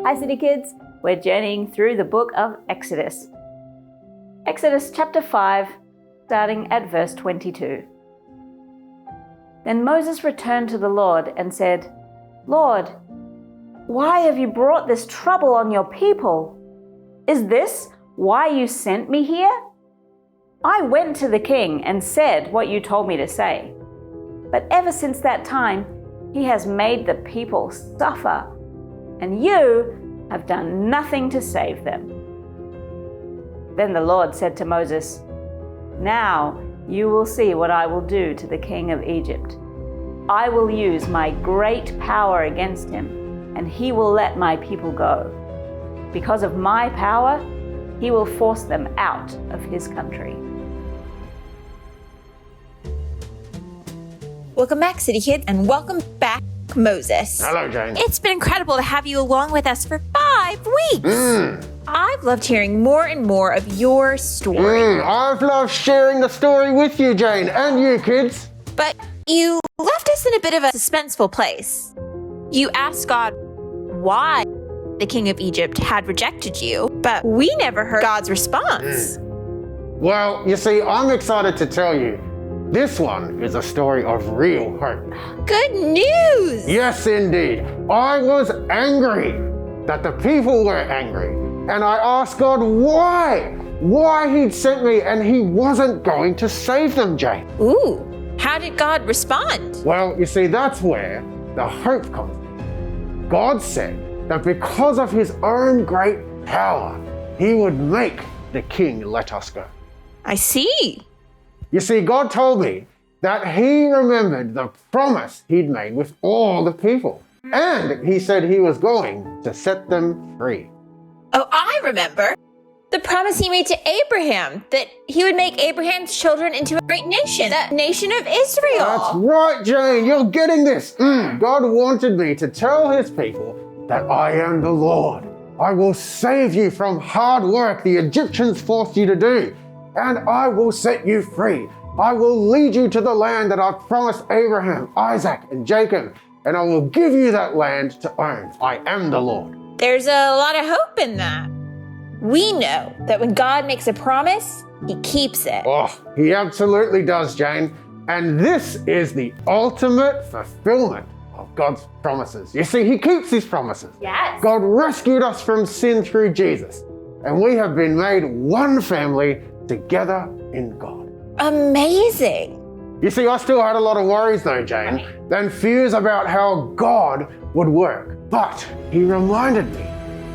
Hi City Kids, we're journeying through the book of Exodus. Exodus chapter 5, starting at verse 22. Then Moses returned to the Lord and said, Lord, why have you brought this trouble on your people? Is this why you sent me here? I went to the king and said what you told me to say. But ever since that time, he has made the people suffer, and you have done nothing to save them. Then the Lord said to Moses, Now you will see what I will do to the king of Egypt. I will use my great power against him, and he will let my people go. Because of my power, he will force them out of his country. Welcome back, City Kids, and welcome back, Moses. Hello, Jane. It's been incredible to have you along with us for 5 weeks. I've loved hearing more and more of your story. I've loved sharing the story with you, Jane, and you, kids. But you left us in a bit of a suspenseful place. You asked God why the king of Egypt had rejected you, but we never heard God's response. Well, you see, I'm excited to tell you, this one is a story of real hope. Good news! Yes, indeed. I was angry that the people were angry, and I asked God why he'd sent me and he wasn't going to save them, Jane. Ooh, how did God respond? Well, you see, that's where the hope comes in. God said that because of his own great power, he would make the king let us go. I see. You see, God told me that he remembered the promise he'd made with all the people. And he said he was going to set them free. Oh, I remember. The promise he made to Abraham, that he would make Abraham's children into a great nation, the nation of Israel. That's right, Jane, you're getting this. God wanted me to tell his people that I am the Lord. I will save you from hard work the Egyptians forced you to do, and I will set you free. I will lead you to the land that I've promised Abraham, Isaac, and Jacob, and I will give you that land to own. I am the Lord. There's a lot of hope in that. We know that when God makes a promise, he keeps it. Oh, he absolutely does, Jane. And this is the ultimate fulfillment of God's promises. You see, he keeps his promises. Yes. God rescued us from sin through Jesus, and we have been made one family together in God. Amazing. You see, I still had a lot of worries though, Jane, and fears about how God would work. But he reminded me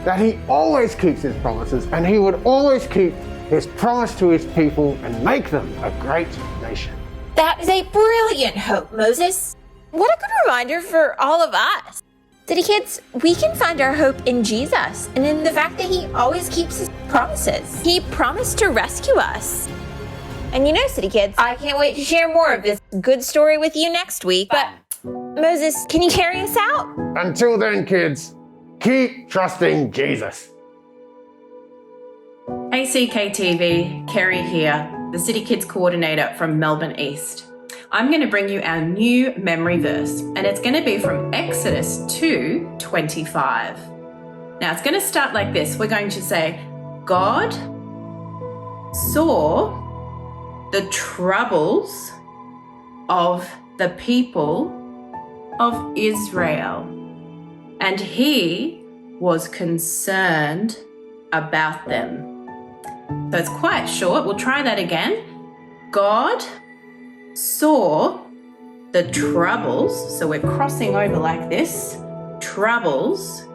that he always keeps his promises, and he would always keep his promise to his people and make them a great nation. That is a brilliant hope, Moses. What a good reminder for all of us. City Kids, we can find our hope in Jesus and in the fact that he always keeps his promises. He promised to rescue us. And you know, City Kids, I can't wait to share more of this good story with you next week. But Moses, can you carry us out? Until then, kids, keep trusting Jesus. Hey CKTV, Kerry here, the City Kids Coordinator from Melbourne East. I'm going to bring you our new memory verse, and it's going to be from Exodus 2:25. Now it's going to start like this. We're going to say, God saw the troubles of the people of Israel, and he was concerned about them. So it's quite short. We'll try that again. God saw the troubles, so we're crossing over like this, troubles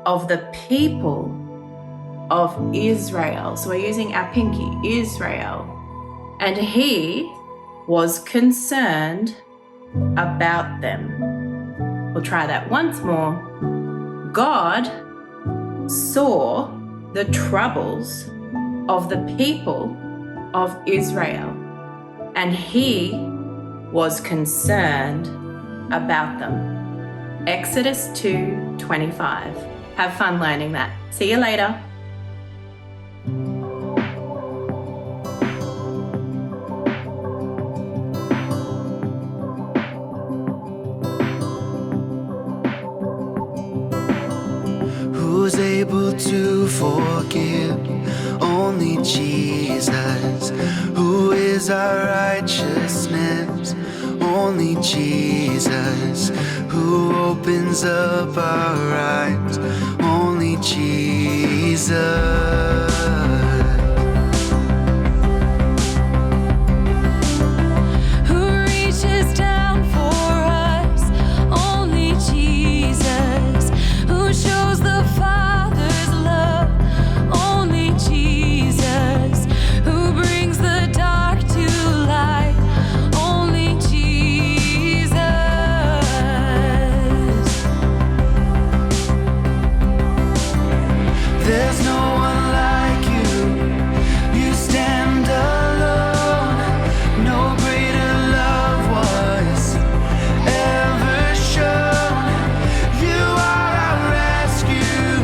of the people of Israel. So we're using our pinky, Israel. And he was concerned about them. We'll try that once more. God saw the troubles of the people of Israel, and he was concerned about them. Exodus 2:25. Have fun learning that. See you later. who's able to forgive. Only Jesus, who is our righteousness. Only Jesus, who opens up our eyes. Only Jesus. Who reaches down for us? Only Jesus. Who shows the Father's love? Only Jesus. Who brings the dark to light? Only Jesus. There's no one like you. You stand alone. No greater love was ever shown. You are our rescue.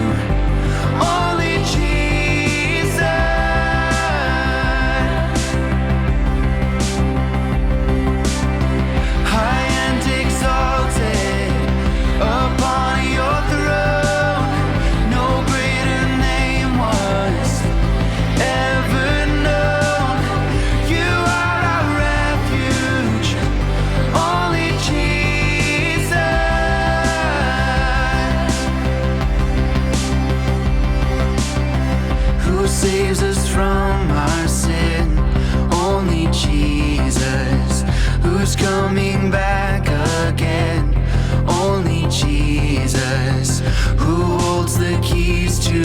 Only Jesus. High and exalted upon your throne. No greater name was ever known. You are our refuge. Only Jesus. Who saves us from our sin? Only Jesus. Who's coming back again? Only Jesus. Who holds the keys to